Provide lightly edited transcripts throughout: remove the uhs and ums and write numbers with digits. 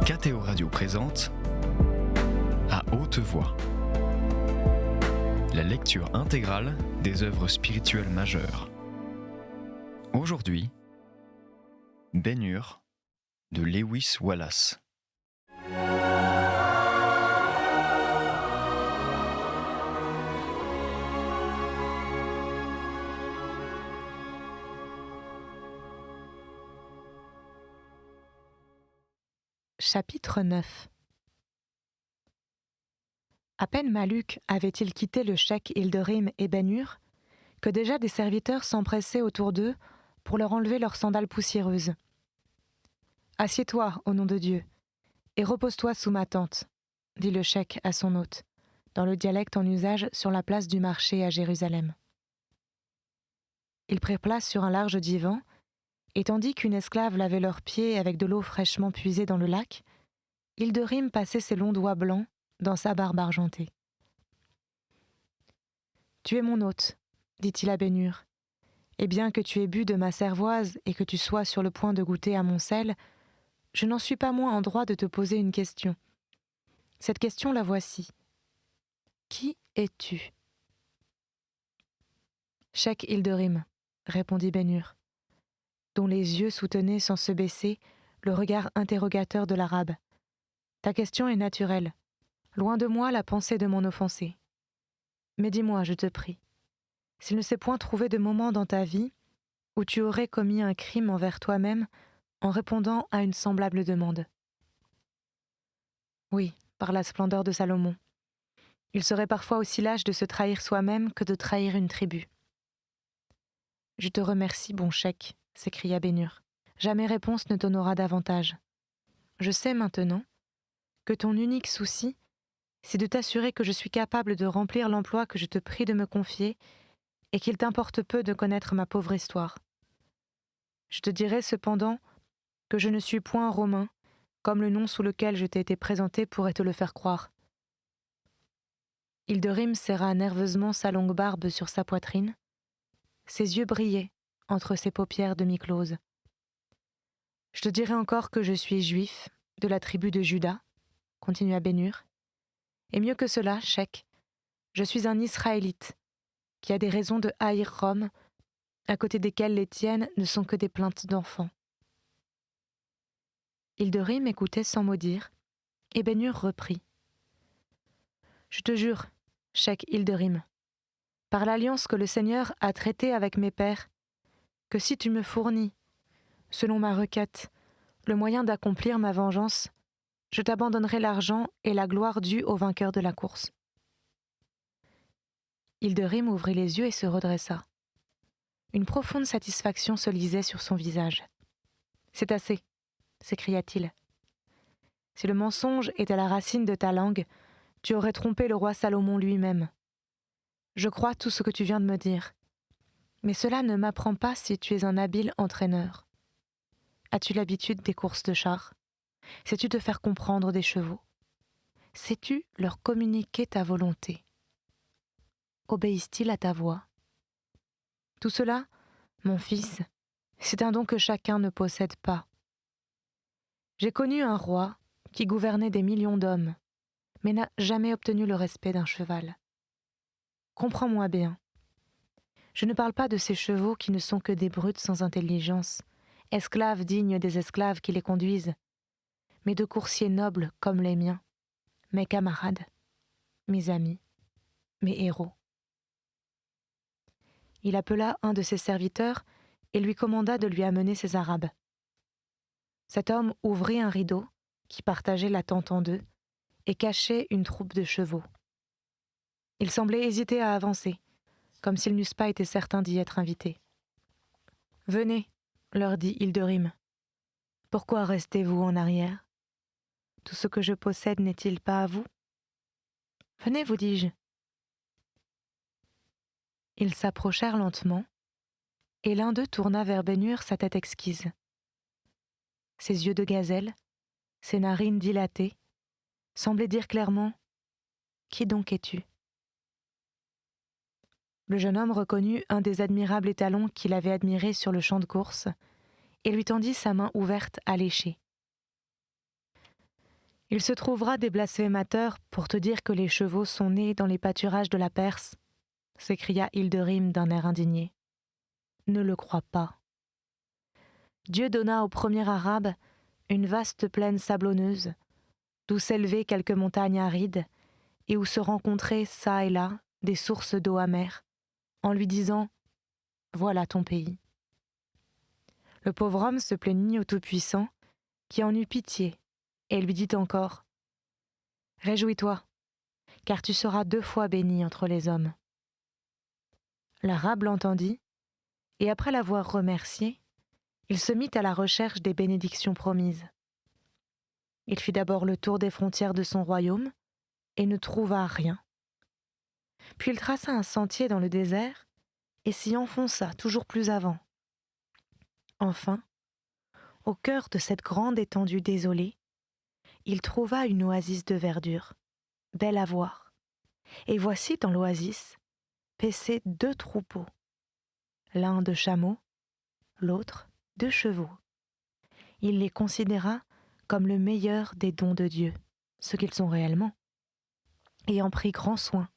KTO Radio présente À haute voix, la lecture intégrale des œuvres spirituelles majeures. Aujourd'hui, Ben-Hur de Lewis Wallace. Chapitre 9. À peine Maluk avait-il quitté le cheikh Hilderim et Ben-Hur que déjà des serviteurs s'empressaient autour d'eux pour leur enlever leurs sandales poussiéreuses. « Assieds-toi, au nom de Dieu, et repose-toi sous ma tente, » dit le cheikh à son hôte, dans le dialecte en usage sur la place du marché à Jérusalem. Ils prirent place sur un large divan, et tandis qu'une esclave lavait leurs pieds avec de l'eau fraîchement puisée dans le lac, Hilderim passait ses longs doigts blancs dans sa barbe argentée. « Tu es mon hôte, » dit-il à Ben-Hur, « et bien que tu aies bu de ma cervoise et que tu sois sur le point de goûter à mon sel, je n'en suis pas moins en droit de te poser une question. Cette question la voici. Qui es-tu » ? « Cheikh Hilderim, » répondit Ben-Hur, dont les yeux soutenaient sans se baisser le regard interrogateur de l'arabe. « Ta question est naturelle. Loin de moi la pensée de m'en offenser. Mais dis-moi, je te prie, s'il ne s'est point trouvé de moment dans ta vie où tu aurais commis un crime envers toi-même en répondant à une semblable demande. Oui, par la splendeur de Salomon. Il serait parfois aussi lâche de se trahir soi-même que de trahir une tribu. Je te remercie, bon cheikh, s'écria Ben-Hur. Jamais réponse ne t'honora davantage. Je sais maintenant que ton unique souci, c'est de t'assurer que je suis capable de remplir l'emploi que je te prie de me confier et qu'il t'importe peu de connaître ma pauvre histoire. Je te dirai cependant que je ne suis point romain, comme le nom sous lequel je t'ai été présenté pourrait te le faire croire. Hilderim serra nerveusement sa longue barbe sur sa poitrine. Ses yeux brillaient entre ses paupières demi-closes. Je te dirai encore que je suis juif, de la tribu de Juda, continua Ben-Hur. Et mieux que cela, cheikh, je suis un Israélite, qui a des raisons de haïr Rome, à côté desquelles les tiennes ne sont que des plaintes d'enfants. Hilderim écoutait sans mot dire, et Ben-Hur reprit. Je te jure, cheikh Hilderim, par l'alliance que le Seigneur a traitée avec mes pères, que si tu me fournis, selon ma requête, le moyen d'accomplir ma vengeance, je t'abandonnerai l'argent et la gloire due au vainqueur de la course. Hilderim ouvrit les yeux et se redressa. Une profonde satisfaction se lisait sur son visage. « C'est assez !» s'écria-t-il. « Si le mensonge était la racine de ta langue, tu aurais trompé le roi Salomon lui-même. Je crois tout ce que tu viens de me dire. Mais cela ne m'apprend pas si tu es un habile entraîneur. As-tu l'habitude des courses de chars ? Sais-tu te faire comprendre des chevaux ? Sais-tu leur communiquer ta volonté ? Obéissent-ils à ta voix ? Tout cela, mon fils, c'est un don que chacun ne possède pas. J'ai connu un roi qui gouvernait des millions d'hommes, mais n'a jamais obtenu le respect d'un cheval. Comprends-moi bien. Je ne parle pas de ces chevaux qui ne sont que des brutes sans intelligence, esclaves dignes des esclaves qui les conduisent, mais de coursiers nobles comme les miens, mes camarades, mes amis, mes héros. Il appela un de ses serviteurs et lui commanda de lui amener ses Arabes. Cet homme ouvrit un rideau qui partageait la tente en deux et cachait une troupe de chevaux. Ils semblaient hésiter à avancer, comme s'ils n'eussent pas été certains d'y être invités. « Venez, » leur dit Hilderim. « Pourquoi restez-vous en arrière ? Tout ce que je possède n'est-il pas à vous ? Venez, vous dis-je. » Ils s'approchèrent lentement, et l'un d'eux tourna vers Ben-Hur sa tête exquise. Ses yeux de gazelle, ses narines dilatées, semblaient dire clairement « Qui donc es-tu » ? Le jeune homme reconnut un des admirables étalons qu'il avait admirés sur le champ de course et lui tendit sa main ouverte alléchée. Il se trouvera des blasphémateurs pour te dire que les chevaux sont nés dans les pâturages de la Perse, s'écria Hilderim d'un air indigné. Ne le crois pas. Dieu donna au premier Arabe une vaste plaine sablonneuse, d'où s'élevaient quelques montagnes arides, et où se rencontraient çà et là des sources d'eau amère, en lui disant « Voilà ton pays ». Le pauvre homme se plaignit au Tout-Puissant, qui en eut pitié, et lui dit encore « Réjouis-toi, car tu seras 2 fois béni entre les hommes. » L'Arabe l'entendit, et après l'avoir remercié, il se mit à la recherche des bénédictions promises. Il fit d'abord le tour des frontières de son royaume, et ne trouva rien. Puis il traça un sentier dans le désert, et s'y enfonça toujours plus avant. Enfin, au cœur de cette grande étendue désolée, il trouva une oasis de verdure, belle à voir. Et voici dans l'oasis paissaient 2 troupeaux, l'un de chameaux, l'autre de chevaux. Il les considéra comme le meilleur des dons de Dieu, ce qu'ils sont réellement, et en prit grand soin.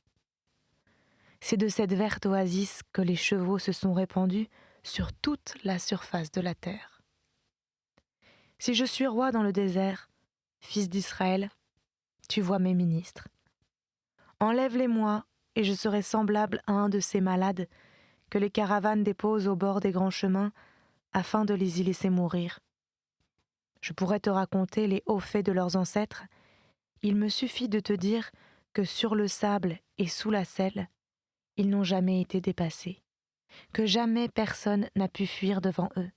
C'est de cette verte oasis que les chevaux se sont répandus sur toute la surface de la terre. Si je suis roi dans le désert, fils d'Israël, tu vois mes ministres. Enlève-les-moi, et je serai semblable à un de ces malades que les caravanes déposent au bord des grands chemins afin de les y laisser mourir. Je pourrais te raconter les hauts faits de leurs ancêtres. Il me suffit de te dire que sur le sable et sous la selle, ils n'ont jamais été dépassés, que jamais personne n'a pu fuir devant eux,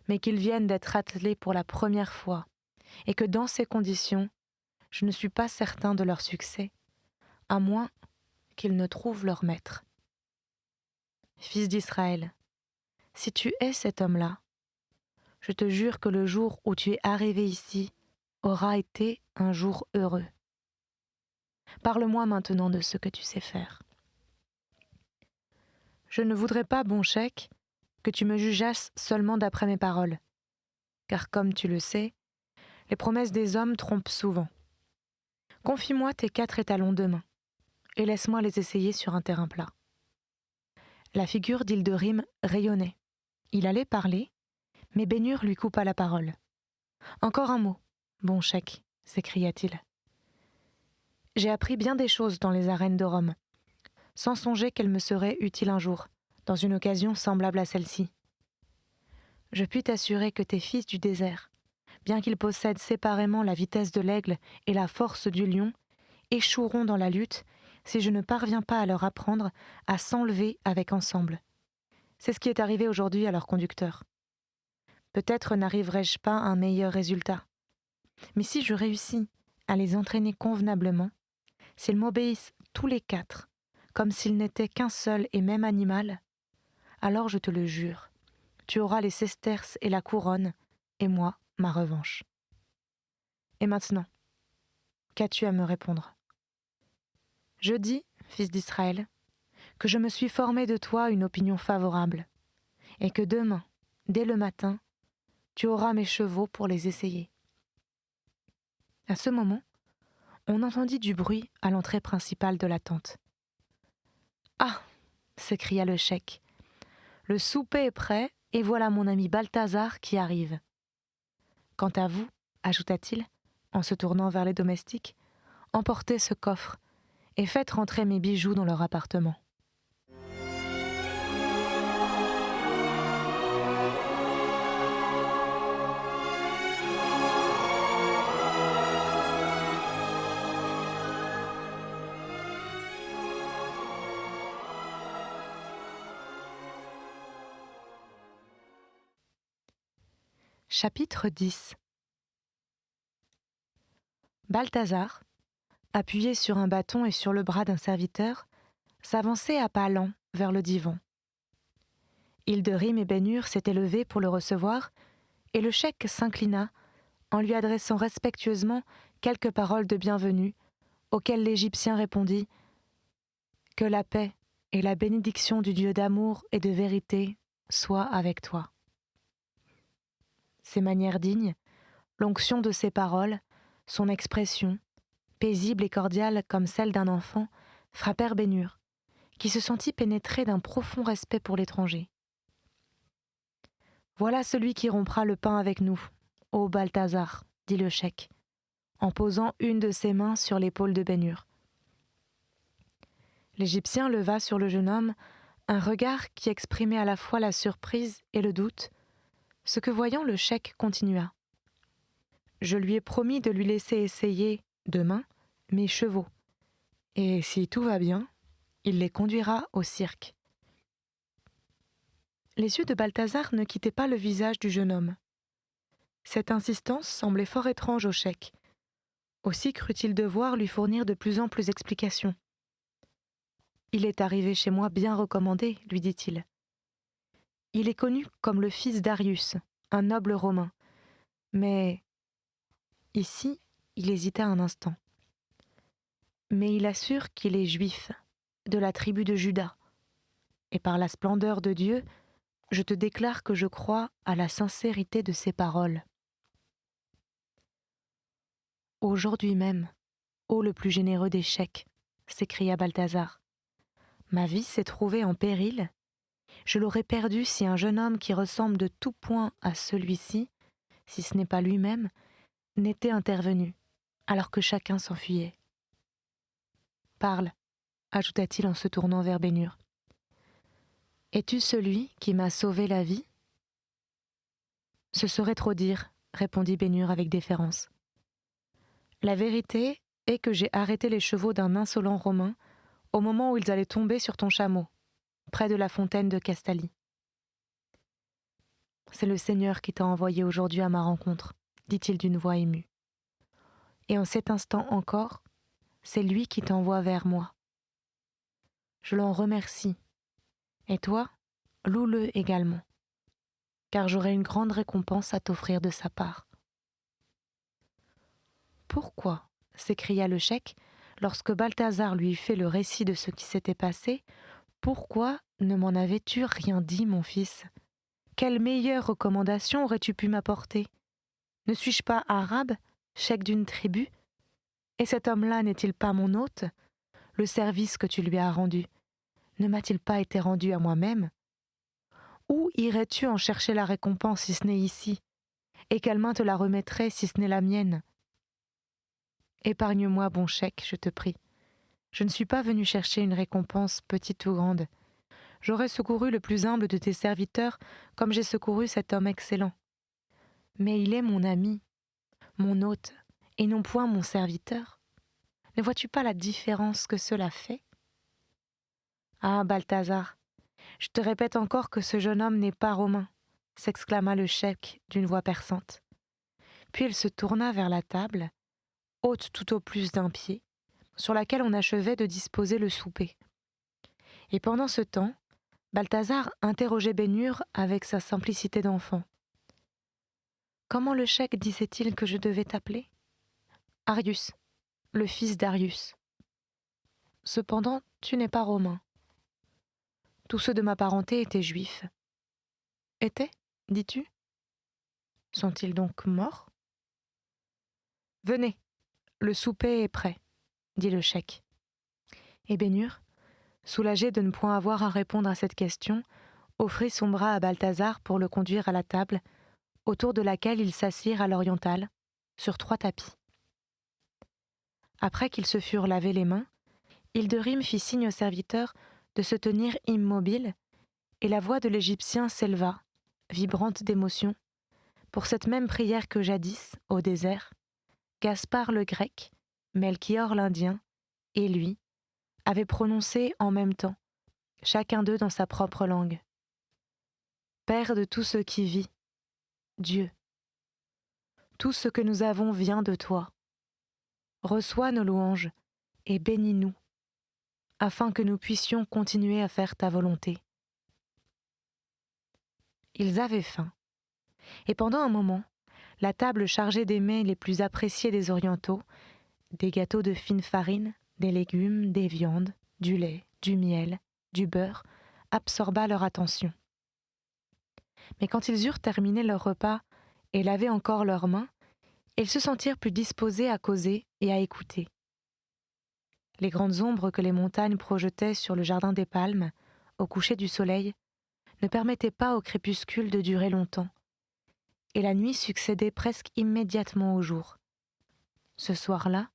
mais qu'ils viennent d'être attelés pour la première fois, et que dans ces conditions, je ne suis pas certain de leur succès, à moins qu'ils ne trouvent leur maître. Fils d'Israël, si tu es cet homme-là, je te jure que le jour où tu es arrivé ici aura été un jour heureux. Parle-moi maintenant de ce que tu sais faire. Je ne voudrais pas, bon cheikh, que tu me jugeasses seulement d'après mes paroles, car comme tu le sais, les promesses des hommes trompent souvent. Confie-moi tes 4 étalons de main, et laisse-moi les essayer sur un terrain plat. La figure d'Hilderim rayonnait. Il allait parler, mais Bénur lui coupa la parole. « Encore un mot, bon cheikh, s'écria-t-il. J'ai appris bien des choses dans les arènes de Rome, sans songer qu'elles me seraient utiles un jour, dans une occasion semblable à celle-ci. Je puis t'assurer que tes fils du désert, bien qu'ils possèdent séparément la vitesse de l'aigle et la force du lion, échoueront dans la lutte si je ne parviens pas à leur apprendre à s'enlever avec ensemble. C'est ce qui est arrivé aujourd'hui à leur conducteur. Peut-être n'arriverai-je pas à un meilleur résultat. Mais si je réussis à les entraîner convenablement, s'ils m'obéissent tous les 4, comme s'ils n'étaient qu'un seul et même animal, alors je te le jure, tu auras les sesterces et la couronne, et moi, ma revanche. Et maintenant, qu'as-tu à me répondre ? Je dis, fils d'Israël, que je me suis formé de toi une opinion favorable, et que demain, dès le matin, tu auras mes chevaux pour les essayer. À ce moment, on entendit du bruit à l'entrée principale de la tente. « Ah !» s'écria le cheikh. « Le souper est prêt, et voilà mon ami Balthazar qui arrive. Quant à vous, ajouta-t-il, en se tournant vers les domestiques, emportez ce coffre et faites rentrer mes bijoux dans leur appartement. » Chapitre 10. Balthazar, appuyé sur un bâton et sur le bras d'un serviteur, s'avançait à pas lents vers le divan. Hilderim et Bénur s'étaient levés pour le recevoir, et le cheikh s'inclina en lui adressant respectueusement quelques paroles de bienvenue, auxquelles l'Égyptien répondit « Que la paix et la bénédiction du Dieu d'amour et de vérité soient avec toi. » Ses manières dignes, l'onction de ses paroles, Son expression, paisible et cordiale comme celle d'un enfant, frappèrent Bénur, qui se sentit pénétré d'un profond respect pour l'étranger. « Voilà celui qui rompra le pain avec nous, ô Balthazar, » dit le cheik, en posant une de ses mains sur l'épaule de Bénur. L'Égyptien leva sur le jeune homme un regard qui exprimait à la fois la surprise et le doute, ce que voyant le cheik continua. « Je lui ai promis de lui laisser essayer, demain, mes chevaux, et si tout va bien, il les conduira au cirque. » Les yeux de Balthazar ne quittaient pas le visage du jeune homme. Cette insistance semblait fort étrange au cheik. Aussi crut-il devoir lui fournir de plus en plus d'explications. « Il est arrivé chez moi bien recommandé, lui dit-il. Il est connu comme le fils d'Arius, un noble romain. Mais ici, il hésita un instant. Mais il assure qu'il est juif, de la tribu de Juda. Et par la splendeur de Dieu, je te déclare que je crois à la sincérité de ses paroles. Aujourd'hui même, ô le plus généreux des cheiks, s'écria Balthazar, ma vie s'est trouvée en péril. Je l'aurais perdue si un jeune homme qui ressemble de tout point à celui-ci, si ce n'est pas lui-même, n'était intervenu, alors que chacun s'enfuyait. Parle, ajouta-t-il en se tournant vers Bénur. Es-tu celui qui m'a sauvé la vie ? Ce serait trop dire, répondit Bénur avec déférence. La vérité est que j'ai arrêté les chevaux d'un insolent Romain au moment où ils allaient tomber sur ton chameau, près de la fontaine de Castalie. C'est le Seigneur qui t'a envoyé aujourd'hui à ma rencontre, dit-il d'une voix émue. Et en cet instant encore, c'est lui qui t'envoie vers moi. Je l'en remercie. Et toi, loue-le également, car j'aurai une grande récompense à t'offrir de sa part. Pourquoi ? S'écria le cheik, lorsque Balthazar lui eut fait le récit de ce qui s'était passé. Pourquoi ne m'en avais-tu rien dit, mon fils ? Quelle meilleure recommandation aurais-tu pu m'apporter ? Ne suis-je pas arabe, cheik d'une tribu ? Et cet homme-là n'est-il pas mon hôte ? Le service que tu lui as rendu ne m'a-t-il pas été rendu à moi-même ? Où irais-tu en chercher la récompense si ce n'est ici ? Et quelle main te la remettrait si ce n'est la mienne ? Épargne-moi, bon cheik, je te prie. Je ne suis pas venu chercher une récompense petite ou grande. J'aurais secouru le plus humble de tes serviteurs comme j'ai secouru cet homme excellent. Mais il est mon ami, mon hôte, et non point mon serviteur. Ne vois-tu pas la différence que cela fait ? Ah, Balthazar, je te répète encore que ce jeune homme n'est pas romain, s'exclama le cheik d'une voix perçante. Puis il se tourna vers la table, haute tout au plus d'un pied, sur laquelle on achevait de disposer le souper. Et pendant ce temps, Balthazar interrogeait Bénur avec sa simplicité d'enfant. « Comment le cheik disait-il que je devais t'appeler ? » ?»« Arius, le fils d'Arius. »« Cependant, tu n'es pas romain. » »« Tous ceux de ma parenté étaient juifs. »« Étaient, dis-tu ? Sont-ils donc morts ? » ?»« Venez, le souper est prêt, » dit le cheik. Et Bénur, soulagé de ne point avoir à répondre à cette question, offrit son bras à Balthazar pour le conduire à la table, autour de laquelle ils s'assirent à l'orientale, sur 3 tapis. Après qu'ils se furent lavés les mains, Hilderim fit signe au serviteur de se tenir immobile, et la voix de l'Égyptien s'éleva, vibrante d'émotion, pour cette même prière que jadis, au désert, Gaspard le grec, Melchior l'Indien, et lui, avaient prononcée en même temps, chacun d'eux dans sa propre langue. Père de tout ce qui vit, Dieu, tout ce que nous avons vient de toi. Reçois nos louanges et bénis-nous, afin que nous puissions continuer à faire ta volonté. Ils avaient faim, et pendant un moment, la table chargée des mets les plus appréciés des Orientaux, des gâteaux de fine farine, des légumes, des viandes, du lait, du miel, du beurre, absorba leur attention. Mais quand ils eurent terminé leur repas et lavé encore leurs mains, Ils se sentirent plus disposés à causer et à écouter. Les grandes ombres que les montagnes projetaient sur le jardin des palmes, au coucher du soleil, ne permettaient pas au crépuscule de durer longtemps, et la nuit succédait presque immédiatement au jour. Ce soir-là,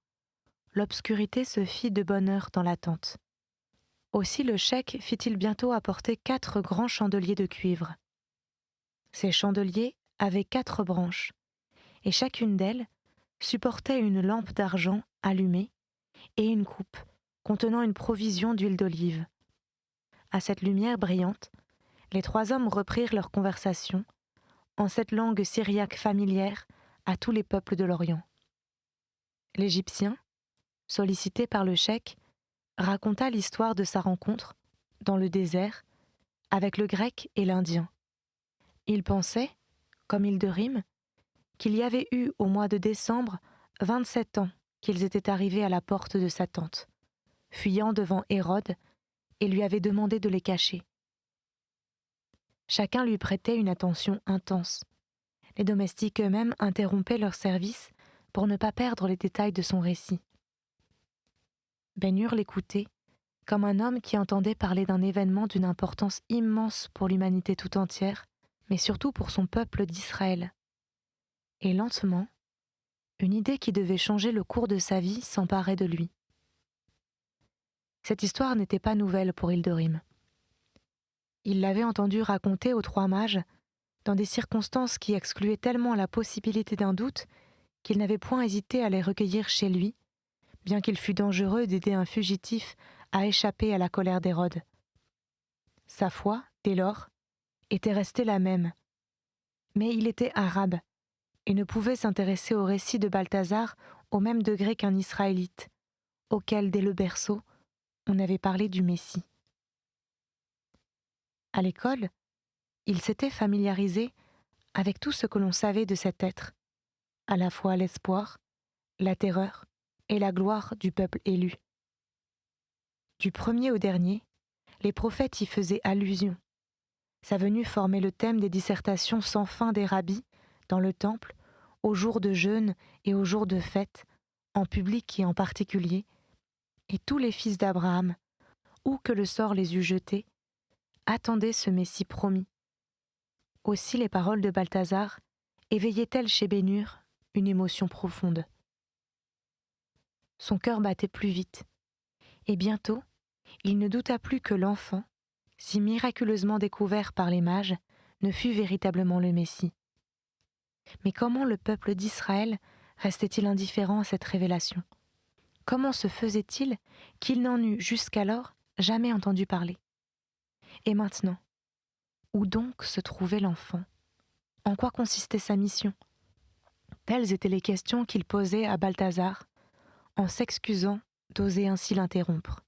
l'obscurité se fit de bonne heure dans la tente. Aussi le cheikh fit-il bientôt apporter 4 grands chandeliers de cuivre. Ces chandeliers avaient 4 branches, et chacune d'elles supportait une lampe d'argent allumée et une coupe contenant une provision d'huile d'olive. À cette lumière brillante, les 3 hommes reprirent leur conversation en cette langue syriaque familière à tous les peuples de l'Orient. L'Égyptien, sollicité par le cheikh, raconta l'histoire de sa rencontre, dans le désert, avec le Grec et l'Indien. Il pensait, comme Hilderim, qu'il y avait eu au mois de décembre 27 ans qu'ils étaient arrivés à la porte de sa tente, fuyant devant Hérode, et lui avaient demandé de les cacher. Chacun lui prêtait une attention intense. Les domestiques eux-mêmes interrompaient leur service pour ne pas perdre les détails de son récit. Ben-Hur l'écoutait, comme un homme qui entendait parler d'un événement d'une importance immense pour l'humanité tout entière, mais surtout pour son peuple d'Israël. Et lentement, une idée qui devait changer le cours de sa vie s'emparait de lui. Cette histoire n'était pas nouvelle pour Hilderim. Il l'avait entendue raconter aux 3 mages, dans des circonstances qui excluaient tellement la possibilité d'un doute qu'il n'avait point hésité à les recueillir chez lui, bien qu'il fût dangereux d'aider un fugitif à échapper à la colère d'Hérode. Sa foi, dès lors, était restée la même, mais il était arabe et ne pouvait s'intéresser au récit de Balthazar au même degré qu'un Israélite, auquel, dès le berceau, on avait parlé du Messie. À l'école, il s'était familiarisé avec tout ce que l'on savait de cet être, à la fois l'espoir, la terreur et la gloire du peuple élu. Du premier au dernier, les prophètes y faisaient allusion. Sa venue formait le thème des dissertations sans fin des rabbis, dans le temple, aux jours de jeûne et aux jours de fête, en public et en particulier, et tous les fils d'Abraham, où que le sort les eût jetés, attendaient ce Messie promis. Aussi les paroles de Balthazar éveillaient-elles chez Ben-Hur une émotion profonde. Son cœur battait plus vite, et bientôt, il ne douta plus que l'enfant, si miraculeusement découvert par les mages, ne fût véritablement le Messie. Mais comment le peuple d'Israël restait-il indifférent à cette révélation ? Comment se faisait-il qu'il n'en eût jusqu'alors jamais entendu parler ? Et maintenant, où donc se trouvait l'enfant ? En quoi consistait sa mission ? Telles étaient les questions qu'il posait à Balthazar, en s'excusant d'oser ainsi l'interrompre.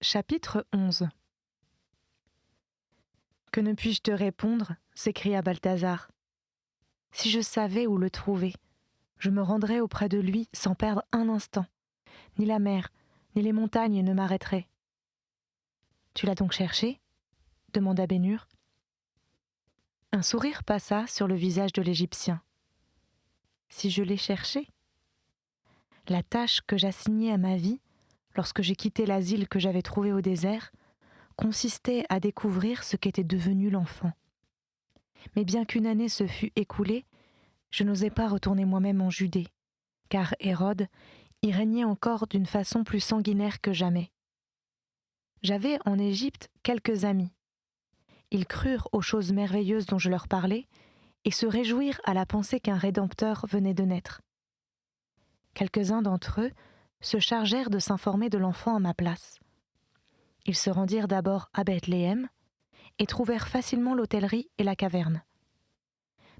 Chapitre 11. « Que ne puis-je te répondre » s'écria Balthazar. « Si je savais où le trouver, je me rendrais auprès de lui sans perdre un instant. Ni la mer, ni les montagnes ne m'arrêteraient. »« Tu l'as donc cherché ?» demanda Ben-Hur. Un sourire passa sur le visage de l'Égyptien. « Si je l'ai cherché ? La tâche que j'assignais à ma vie, lorsque j'ai quitté l'asile que j'avais trouvé au désert, consistait à découvrir ce qu'était devenu l'enfant. Mais bien qu'une année se fût écoulée, je n'osais pas retourner moi-même en Judée, car Hérode y régnait encore d'une façon plus sanguinaire que jamais. J'avais en Égypte quelques amis. Ils crurent aux choses merveilleuses dont je leur parlais et se réjouirent à la pensée qu'un Rédempteur venait de naître. Quelques-uns d'entre eux se chargèrent de s'informer de l'enfant à ma place. Ils se rendirent d'abord à Bethléem et trouvèrent facilement l'hôtellerie et la caverne.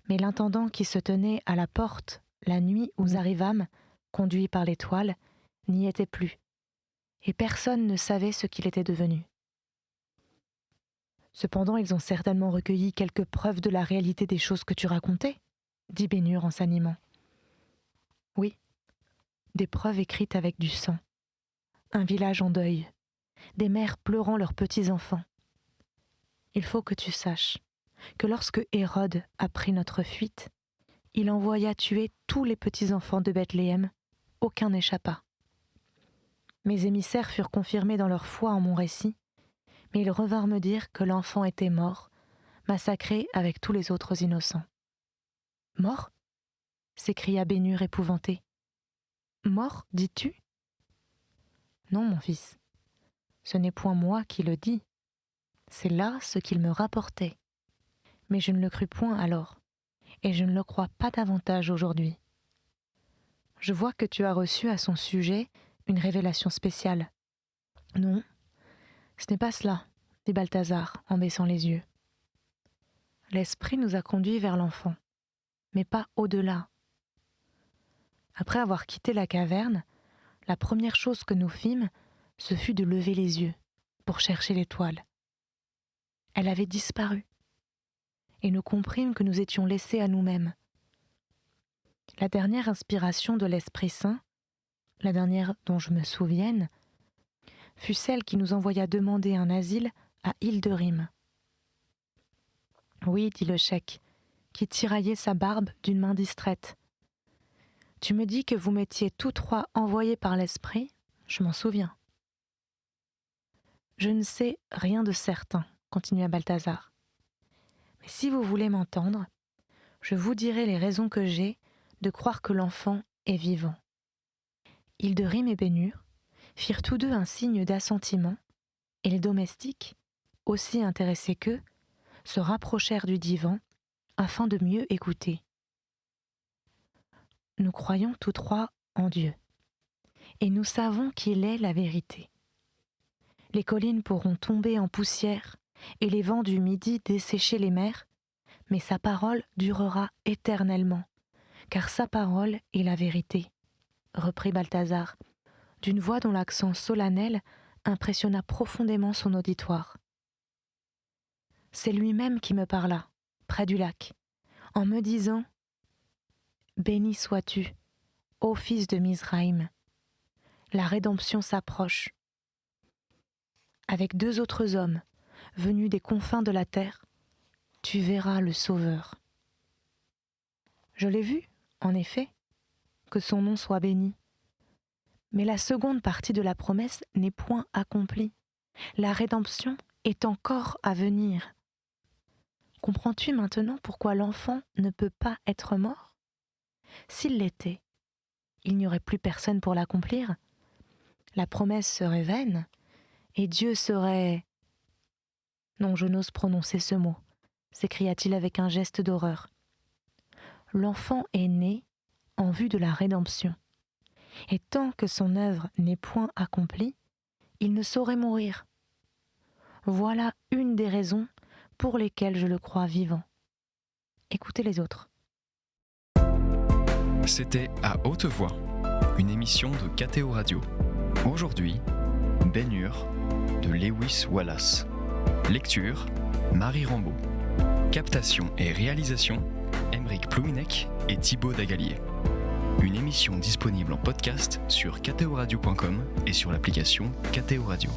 Mais l'intendant qui se tenait à la porte la nuit où nous arrivâmes, conduit par l'étoile, n'y était plus, et personne ne savait ce qu'il était devenu. Cependant, ils ont certainement recueilli quelques preuves de la réalité des choses que tu racontais, dit Bénur en s'animant. Oui, des preuves écrites avec du sang. Un village en deuil, des mères pleurant leurs petits-enfants. Il faut que tu saches que lorsque Hérode apprit notre fuite, il envoya tuer tous les petits-enfants de Bethléem, aucun n'échappa. Mes émissaires furent confirmés dans leur foi en mon récit, mais ils revinrent me dire que l'enfant était mort, massacré avec tous les autres innocents. « Mort » s'écria Bénur épouvanté. « Mort, dis-tu » ? « Non, mon fils, ce n'est point moi qui le dis, c'est là ce qu'il me rapportait. Mais je ne le crus point alors, et je ne le crois pas davantage aujourd'hui. Je vois que tu as reçu à son sujet une révélation spéciale. »« Non, ce n'est pas cela, dit Balthazar en baissant les yeux. L'esprit nous a conduits vers l'enfant, mais pas au-delà. Après avoir quitté la caverne, la première chose que nous fîmes, ce fut de lever les yeux pour chercher l'étoile. Elle avait disparu, et nous comprîmes que nous étions laissés à nous-mêmes. La dernière inspiration de l'Esprit Saint, la dernière dont je me souvienne, fut celle qui nous envoya demander un asile à Île-de-Rym. « Oui, dit le cheik, qui tiraillait sa barbe d'une main distraite. Tu me dis que vous m'étiez tous trois envoyés par l'Esprit, je m'en souviens. »« Je ne sais rien de certain, continua Balthazar. Mais si vous voulez m'entendre, je vous dirai les raisons que j'ai de croire que l'enfant est vivant. » Île-de-Rym et Bénur firent tous deux un signe d'assentiment, et les domestiques, aussi intéressés qu'eux, se rapprochèrent du divan afin de mieux écouter. Nous croyons tous trois en Dieu, et nous savons qu'il est la vérité. Les collines pourront tomber en poussière, et les vents du midi dessécher les mers, mais sa parole durera éternellement, car sa parole est la vérité, reprit Balthazar, d'une voix dont l'accent solennel impressionna profondément son auditoire. C'est lui-même qui me parla, près du lac, en me disant « Béni sois-tu, ô fils de Mizraïm, la rédemption s'approche. » Avec deux autres hommes, venus des confins de la terre, tu verras le Sauveur. Je l'ai vu, en effet, que son nom soit béni. Mais la seconde partie de la promesse n'est point accomplie. La rédemption est encore à venir. Comprends-tu maintenant pourquoi l'enfant ne peut pas être mort ? S'il l'était, il n'y aurait plus personne pour l'accomplir. La promesse serait vaine, et Dieu serait... Non, je n'ose prononcer ce mot, s'écria-t-il avec un geste d'horreur. L'enfant est né en vue de la rédemption. Et tant que son œuvre n'est point accomplie, il ne saurait mourir. Voilà une des raisons pour lesquelles je le crois vivant. Écoutez les autres. C'était À haute voix, une émission de KTO Radio. Aujourd'hui, Bénur de Lewis Wallace. Lecture, Marie Rambaud. Captation et réalisation, Aymeric Plouinec et Thibaut Dagalier. Une émission disponible en podcast sur ktoradio.com et sur l'application KTO Radio.